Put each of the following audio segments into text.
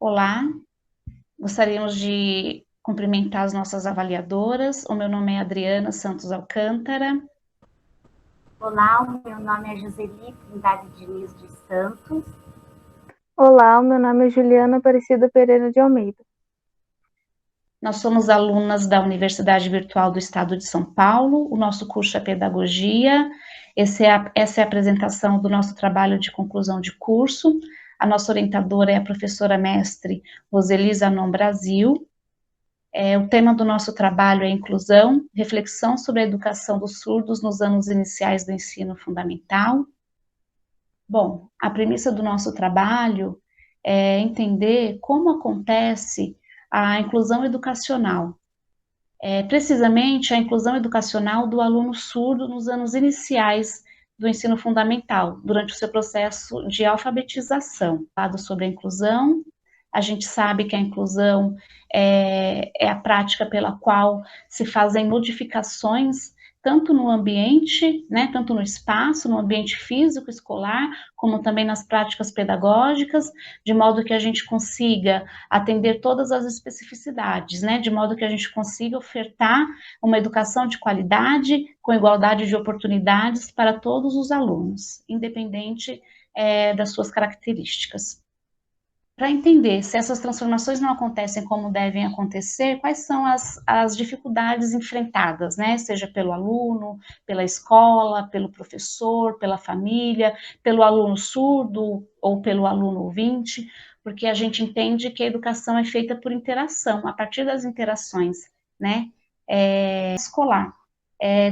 Olá, gostaríamos de cumprimentar as nossas avaliadoras. O meu nome é Adriana Santos Alcântara. Olá, o meu nome é Joseli Trindade Diniz dos Santos. Olá, o meu nome é Juliana Aparecida Pereira de Almeida. Nós somos alunas da Universidade Virtual do Estado de São Paulo. O nosso curso é Pedagogia. Essa é a apresentação do nosso trabalho de conclusão de curso. A nossa orientadora é a professora mestre Roseli Zanon Brasil. O tema do nosso trabalho é inclusão, reflexão sobre a educação dos surdos nos anos iniciais do ensino fundamental. Bom, a premissa do nosso trabalho é entender como acontece a inclusão educacional. Precisamente a inclusão educacional do aluno surdo nos anos iniciais do ensino fundamental, durante o seu processo de alfabetização. Falado sobre a inclusão, a gente sabe que a inclusão é a prática pela qual se fazem modificações tanto no ambiente, né, tanto no espaço, no ambiente físico escolar, como também nas práticas pedagógicas, de modo que a gente consiga atender todas as especificidades, né, de modo que a gente consiga ofertar uma educação de qualidade, com igualdade de oportunidades para todos os alunos, independente das suas características. Para entender se essas transformações não acontecem como devem acontecer, quais são as dificuldades enfrentadas, né? Seja pelo aluno, pela escola, pelo professor, pela família, pelo aluno surdo ou pelo aluno ouvinte, porque a gente entende que a educação é feita por interação, a partir das interações, né? Escolar.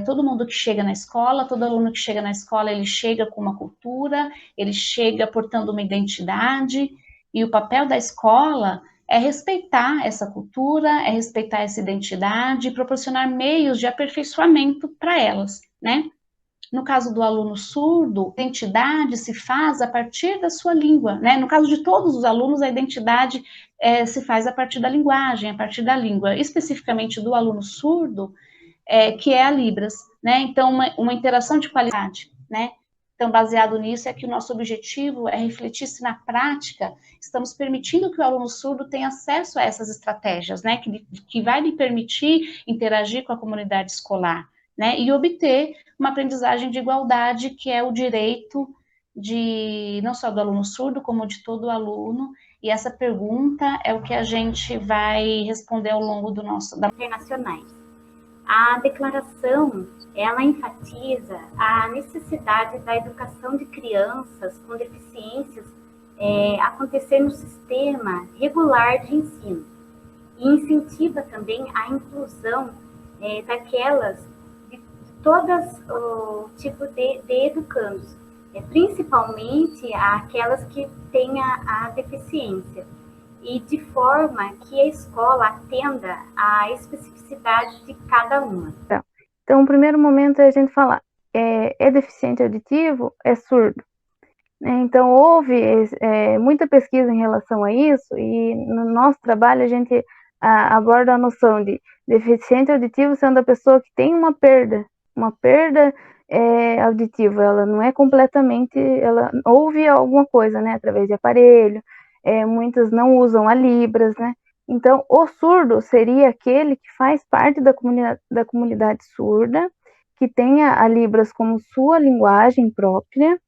Todo mundo que chega na escola, todo aluno que chega na escola, ele chega com uma cultura, ele chega portando uma identidade, e o papel da escola é respeitar essa cultura, é respeitar essa identidade e proporcionar meios de aperfeiçoamento para elas, né? No caso do aluno surdo, a identidade se faz a partir da sua língua, né? No caso de todos os alunos, a identidade se faz a partir da linguagem, a partir da língua. Especificamente do aluno surdo, que é a Libras, né? Então, uma interação de qualidade, né? Então, baseado nisso, é que o nosso objetivo é refletir se na prática estamos permitindo que o aluno surdo tenha acesso a essas estratégias, né? Que vai lhe permitir interagir com a comunidade escolar, né? E obter uma aprendizagem de igualdade, que é o direito de não só do aluno surdo, como de todo aluno. E essa pergunta é o que a gente vai responder ao longo do nosso Internacionais. A declaração, ela enfatiza a necessidade da educação de crianças com deficiências acontecer no sistema regular de ensino e incentiva também a inclusão daquelas de todas o tipo de educandos, principalmente aquelas que têm a deficiência, e de forma que a escola atenda à especificidade de cada uma. Então, o primeiro momento é a gente falar, é deficiente auditivo, é surdo. Então, houve muita pesquisa em relação a isso, e no nosso trabalho a gente aborda a noção de deficiente auditivo sendo a pessoa que tem uma perda auditiva, ela não é completamente, ela ouve alguma coisa, né, através de aparelho, muitas não usam a Libras, né, então o surdo seria aquele que faz parte da comunidade surda, que tenha a Libras como sua linguagem própria,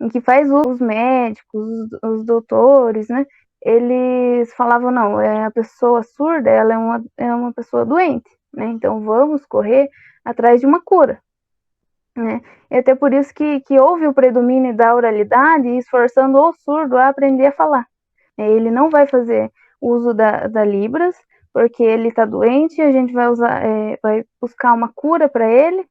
em que faz os médicos, os doutores, né, eles falavam, não, a pessoa surda, ela é uma pessoa doente, né, então vamos correr atrás de uma cura, né, e até por isso que houve o predomínio da oralidade, esforçando o surdo a aprender a falar. Ele não vai fazer uso da Libras, porque ele está doente, a gente vai buscar uma cura para ele,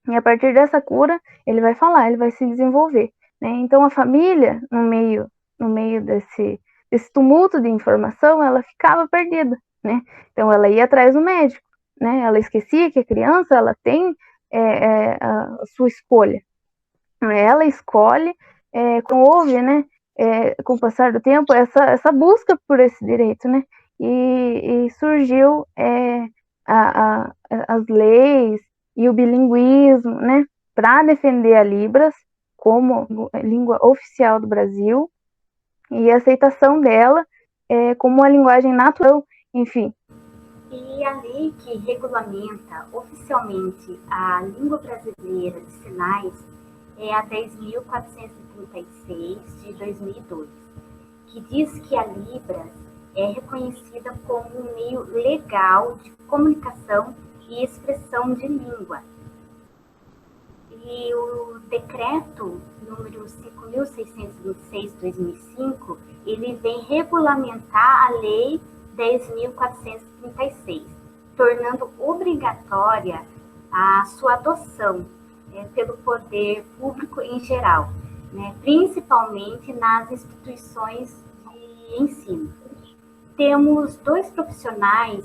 e a partir dessa cura, ele vai falar, ele vai se desenvolver, né? Então, a família, no meio desse tumulto de informação, ela ficava perdida, né? Então, ela ia atrás do médico, né? Ela esquecia que a criança, ela tem a sua escolha. Ela escolhe, como houve, né? Com o passar do tempo, essa busca por esse direito, né? E surgiu as leis e o bilinguismo, né, para defender a Libras como língua oficial do Brasil, e a aceitação dela como a linguagem natural, enfim. E a lei que regulamenta oficialmente a língua brasileira de sinais é a 10.436 de 2002, que diz que a Libras é reconhecida como um meio legal de comunicação e expressão de língua. E o decreto número 5.626/2005, ele vem regulamentar a lei 10.436, tornando obrigatória a sua adoção pelo poder público em geral, né, principalmente nas instituições de ensino. Temos dois profissionais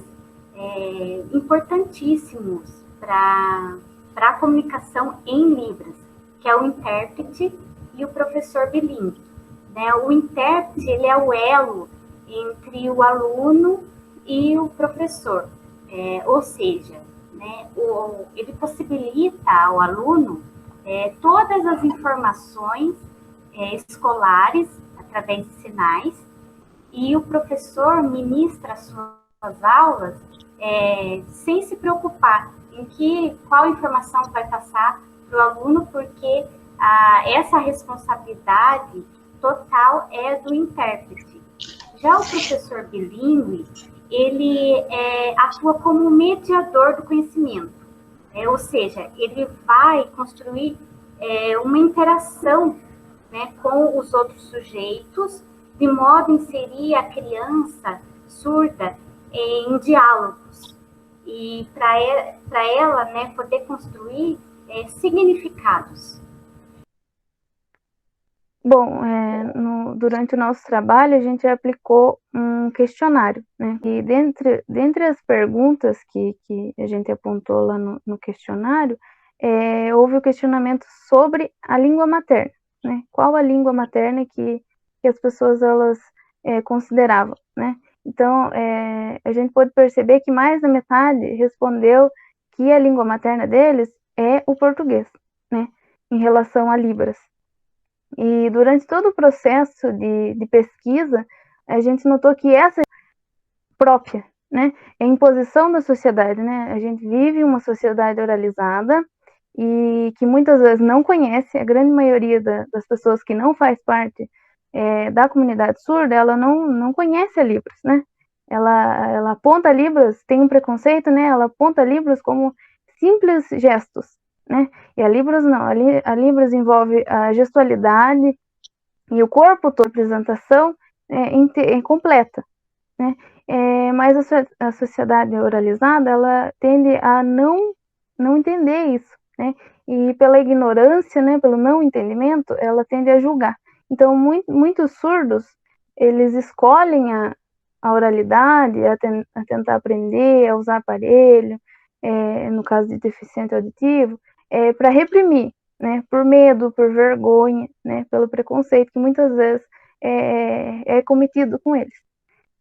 importantíssimos para a comunicação em Libras, que é o intérprete e o professor bilíngue. Né? O intérprete, ele é o elo entre o aluno e o professor, ou seja, né, ele possibilita ao aluno todas as informações escolares através de sinais, e o professor ministra as suas aulas sem se preocupar em qual informação vai passar para o aluno, porque essa responsabilidade total é do intérprete. Já o professor bilíngue, ele atua como mediador do conhecimento, ou seja, ele vai construir uma interação, né, com os outros sujeitos, de modo a inserir a criança surda em diálogos, e para ela, né, poder construir significados. Bom, durante o nosso trabalho, a gente aplicou um questionário, né? E dentre as perguntas que a gente apontou lá no questionário, houve o questionamento sobre a língua materna, né? Qual a língua materna que as pessoas elas consideravam, né? Então, a gente pode perceber que mais da metade respondeu que a língua materna deles é o português, né? Em relação a Libras. E durante todo o processo de pesquisa, a gente notou que essa própria, né, é a imposição da sociedade, né? A gente vive uma sociedade oralizada e que muitas vezes não conhece, a grande maioria das pessoas que não faz parte da comunidade surda, ela não conhece a Libras, né? Ela aponta a Libras, tem um preconceito, né? Ela aponta a Libras como simples gestos, né? E a Libras não, a Libras envolve a gestualidade e o corpo, toda a apresentação completa, né? Mas a sociedade oralizada, ela tende a não entender isso, né? E pela ignorância, né, pelo não entendimento, ela tende a julgar. Então, muitos surdos, eles escolhem a oralidade, a tentar aprender, a usar aparelho, no caso de deficiente auditivo, para reprimir, né, por medo, por vergonha, né, pelo preconceito que muitas vezes é cometido com eles.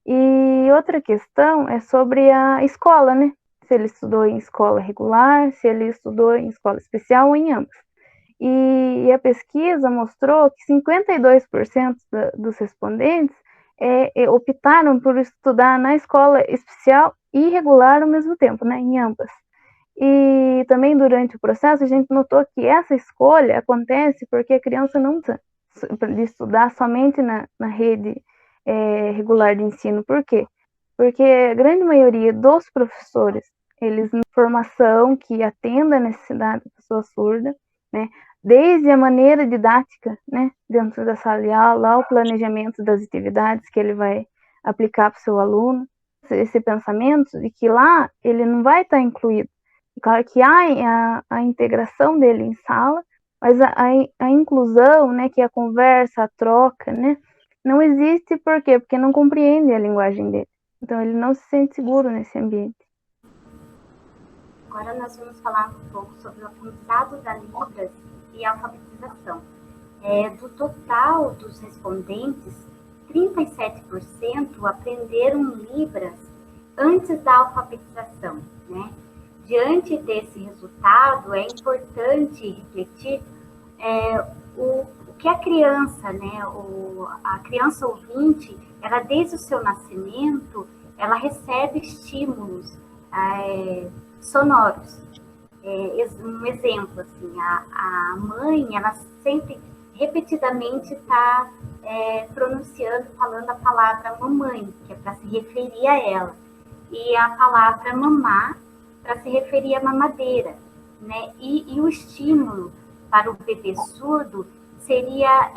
E outra questão é sobre a escola, né? Se ele estudou em escola regular, se ele estudou em escola especial ou em ambas. E a pesquisa mostrou que 52% dos respondentes optaram por estudar na escola especial e regular ao mesmo tempo, né, em ambas. E também durante o processo a gente notou que essa escolha acontece porque a criança não precisa de estudar somente na rede regular de ensino. Por quê? Porque a grande maioria dos professores, eles têm formação que atenda a necessidade da pessoa surda, né? Desde a maneira didática, né, dentro da sala de aula, o planejamento das atividades que ele vai aplicar para o seu aluno, esse pensamento de que lá ele não vai estar incluído. Claro que há a integração dele em sala, mas a inclusão, né, que é a conversa, a troca, né, não existe. Por quê? Porque não compreende a linguagem dele. Então, ele não se sente seguro nesse ambiente. Agora nós vamos falar um pouco sobre o aprendizado da Libras e a alfabetização. Do total dos respondentes, 37% aprenderam Libras antes da alfabetização, né? Diante desse resultado, é importante refletir o porque a criança, né, a criança ouvinte, ela desde o seu nascimento, ela recebe estímulos sonoros. Um exemplo, assim, a mãe, ela sempre, repetidamente, está pronunciando, falando a palavra mamãe, que é para se referir a ela, e a palavra mamá, para se referir à mamadeira, né? E o estímulo para o bebê surdo seria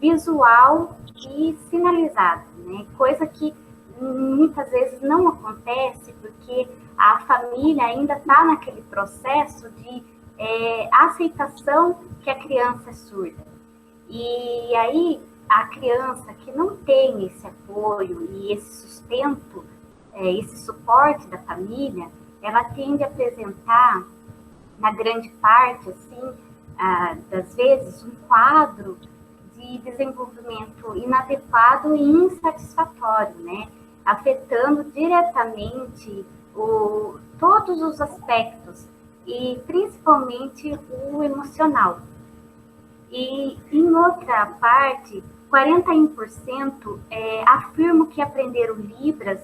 visual e sinalizado, né? Coisa que muitas vezes não acontece porque a família ainda está naquele processo de aceitação que a criança é surda. E aí a criança que não tem esse apoio e esse sustento, esse suporte da família, ela tende a apresentar, na grande parte, assim, das vezes, um quadro de desenvolvimento inadequado e insatisfatório, né? Afetando diretamente todos os aspectos, e principalmente o emocional. E, em outra parte, 41% afirmam que aprenderam Libras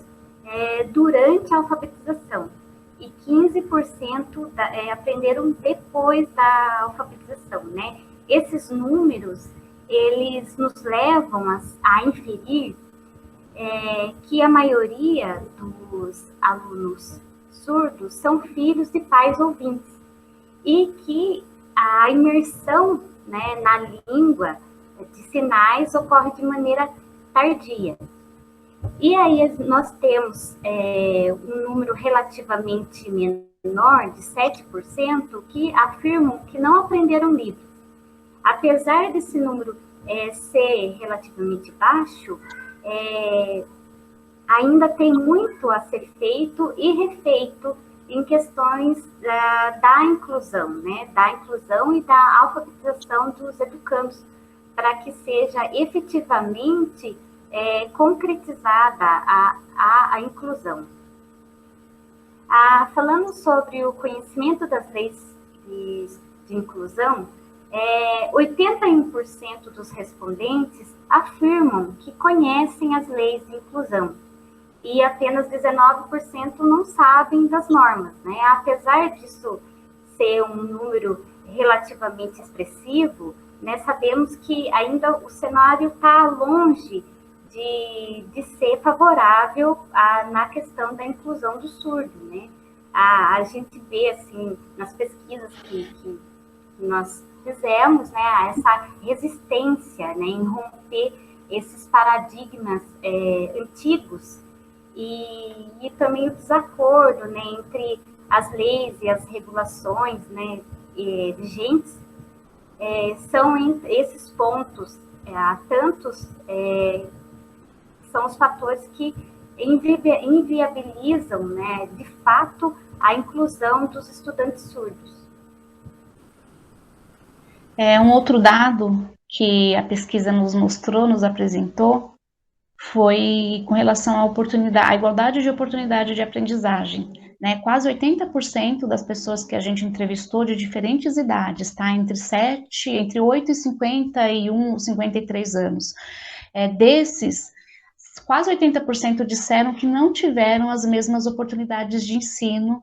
durante a alfabetização, e 15% aprenderam depois da alfabetização, né? Esses números, eles nos levam a inferir que a maioria dos alunos surdos são filhos de pais ouvintes, e que a imersão, né, na língua de sinais ocorre de maneira tardia. E aí nós temos um número relativamente menor, de 7%, que afirmam que não aprenderam Libras. Apesar desse número ser relativamente baixo, ainda tem muito a ser feito e refeito em questões da inclusão, né? Da inclusão e da alfabetização dos educandos, para que seja efetivamente concretizada a inclusão. Falando sobre o conhecimento das leis de inclusão, 81% dos respondentes afirmam que conhecem as leis de inclusão, e apenas 19% não sabem das normas, né? Apesar disso ser um número relativamente expressivo, né, sabemos que ainda o cenário está longe de ser favorável na questão da inclusão do surdo, né? A gente vê, assim, nas pesquisas que nós fizemos, né, essa resistência, né, em romper esses paradigmas antigos, e também o desacordo, né, entre as leis e as regulações, né, vigentes, são esses pontos, tantos são os fatores que inviabilizam, né, de fato, a inclusão dos estudantes surdos. Um outro dado que a pesquisa nos mostrou, nos apresentou, foi com relação à igualdade de oportunidade de aprendizagem, né? Quase 80% das pessoas que a gente entrevistou de diferentes idades, tá? Entre 8 e 51, 53 anos. Desses, quase 80% disseram que não tiveram as mesmas oportunidades de ensino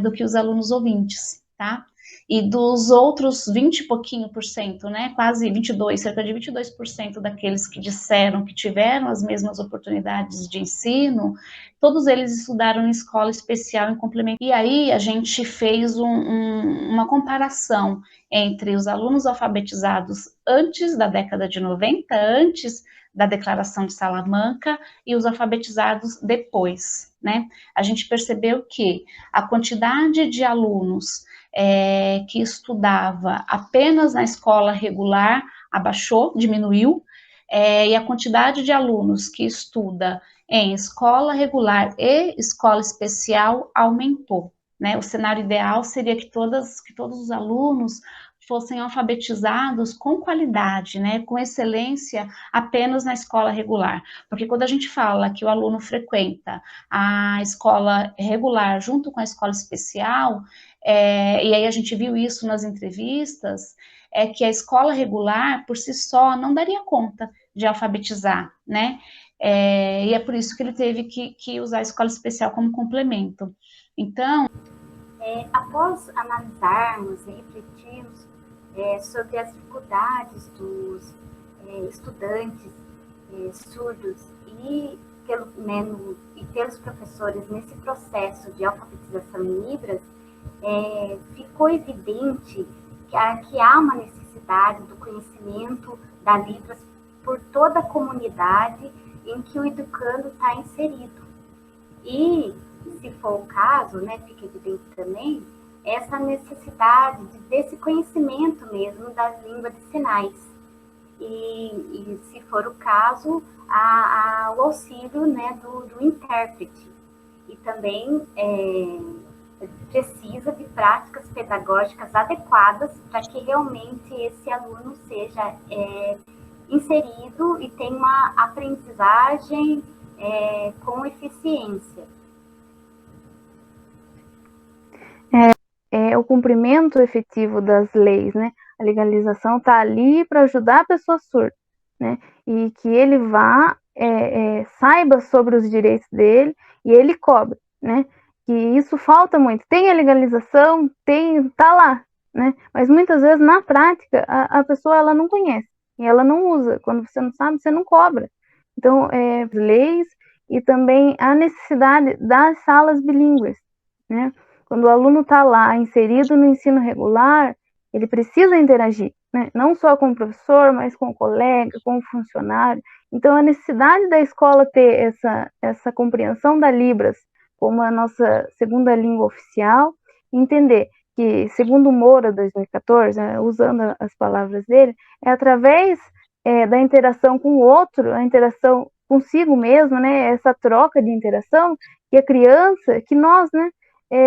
do que os alunos ouvintes, tá? E dos outros 20 e pouquinho por cento, né, quase 22, cerca de 22% daqueles que disseram que tiveram as mesmas oportunidades de ensino, todos eles estudaram em escola especial em complemento. E aí a gente fez uma comparação entre os alunos alfabetizados antes da década de 90, antes da Declaração de Salamanca, e os alfabetizados depois, né? A gente percebeu que a quantidade de alunos que estudava apenas na escola regular abaixou, diminuiu, e a quantidade de alunos que estuda em escola regular e escola especial aumentou, né? O cenário ideal seria que todos os alunos fossem alfabetizados com qualidade, né, com excelência apenas na escola regular, porque quando a gente fala que o aluno frequenta a escola regular junto com a escola especial, e aí a gente viu isso nas entrevistas, é que a escola regular, por si só, não daria conta de alfabetizar, né? E é por isso que ele teve que usar a escola especial como complemento. Então, após analisarmos e refletirmos sobre as dificuldades dos estudantes surdos e pelos professores nesse processo de alfabetização em Libras, ficou evidente que há uma necessidade do conhecimento da Libras por toda a comunidade em que o educando está inserido. E, se for o caso, né, fica evidente também, essa necessidade desse conhecimento mesmo da língua de sinais. E se for o caso, o auxílio, né, do intérprete. E também precisa de práticas pedagógicas adequadas para que realmente esse aluno seja inserido e tenha uma aprendizagem com eficiência. O cumprimento efetivo das leis, né? A legalização está ali para ajudar a pessoa surda, né? E que ele saiba sobre os direitos dele e ele cobre, né? Que isso falta muito. Tem a legalização, tá lá, né? Mas muitas vezes na prática a pessoa ela não conhece e ela não usa. Quando você não sabe, você não cobra. Então, leis e também a necessidade das salas bilíngues, né? Quando o aluno está lá inserido no ensino regular, ele precisa interagir, né? Não só com o professor, mas com o colega, com o funcionário. Então, a necessidade da escola ter essa compreensão da Libras como a nossa segunda língua oficial, entender que, segundo Moura, 2014, usando as palavras dele, é através da interação com o outro, a interação consigo mesmo, né? Essa troca de interação, que a criança, que nós, né?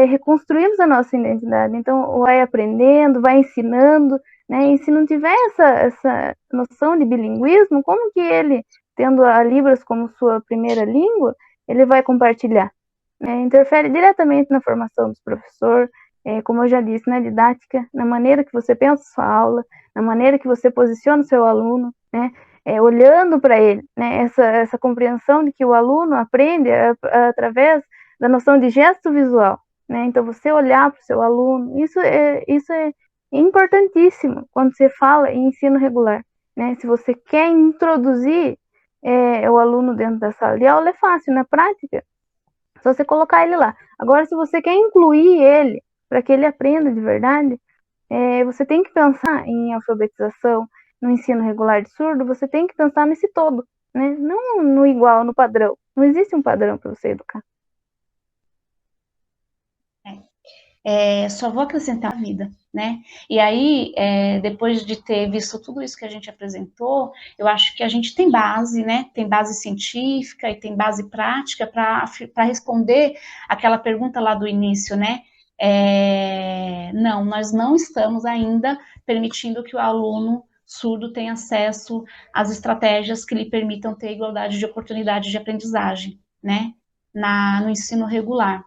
Reconstruímos a nossa identidade. Então, vai aprendendo, vai ensinando, né? E se não tiver essa noção de bilinguismo, como que ele, tendo a Libras como sua primeira língua, ele vai compartilhar? Interfere diretamente na formação dos professores, como eu já disse, na didática, na maneira que você pensa a sua aula, na maneira que você posiciona o seu aluno, né? Olhando para ele, né? Essa compreensão de que o aluno aprende através da noção de gesto visual. Né? Então, você olhar para o seu aluno, isso é importantíssimo quando você fala em ensino regular. Né? Se você quer introduzir o aluno dentro da sala de aula, é fácil, na prática, só você colocar ele lá. Agora, se você quer incluir ele para que ele aprenda de verdade, você tem que pensar em alfabetização no ensino regular de surdo, você tem que pensar nesse todo, né? Não no igual, no padrão. Não existe um padrão para você educar. Só vou acrescentar a vida, né? E aí, depois de ter visto tudo isso que a gente apresentou, eu acho que a gente tem base, né? Tem base científica e tem base prática para responder aquela pergunta lá do início, né? Não, nós não estamos ainda permitindo que o aluno surdo tenha acesso às estratégias que lhe permitam ter igualdade de oportunidade de aprendizagem, né? No ensino regular.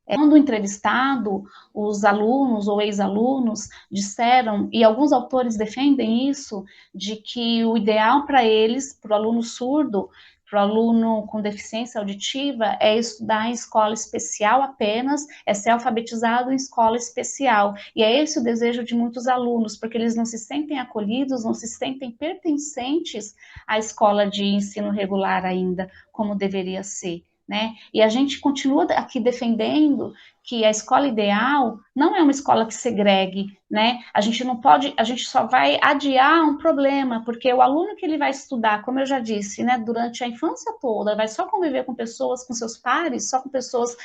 Quando entrevistado, os alunos ou ex-alunos disseram, e alguns autores defendem isso, de que o ideal para eles, para o aluno surdo, para o aluno com deficiência auditiva, é estudar em escola especial apenas, é ser alfabetizado em escola especial. E é esse o desejo de muitos alunos, porque eles não se sentem acolhidos, não se sentem pertencentes à escola de ensino regular ainda, como deveria ser. Né? E a gente continua aqui defendendo que a escola ideal não é uma escola que segregue, né? A gente não pode, a gente só vai adiar um problema, porque o aluno que ele vai estudar, como eu já disse, né, durante a infância toda, vai só conviver com pessoas, com seus pares, só com pessoas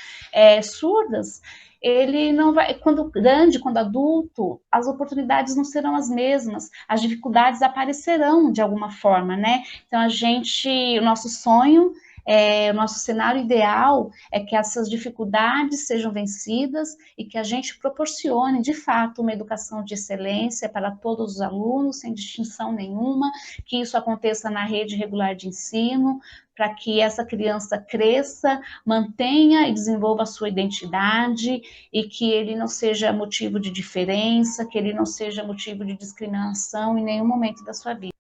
surdas, ele não vai, quando grande, quando adulto, as oportunidades não serão as mesmas, as dificuldades aparecerão de alguma forma, né? Então o nosso sonho o nosso cenário ideal é que essas dificuldades sejam vencidas e que a gente proporcione, de fato, uma educação de excelência para todos os alunos, sem distinção nenhuma, que isso aconteça na rede regular de ensino, para que essa criança cresça, mantenha e desenvolva a sua identidade e que ele não seja motivo de diferença, que ele não seja motivo de discriminação em nenhum momento da sua vida.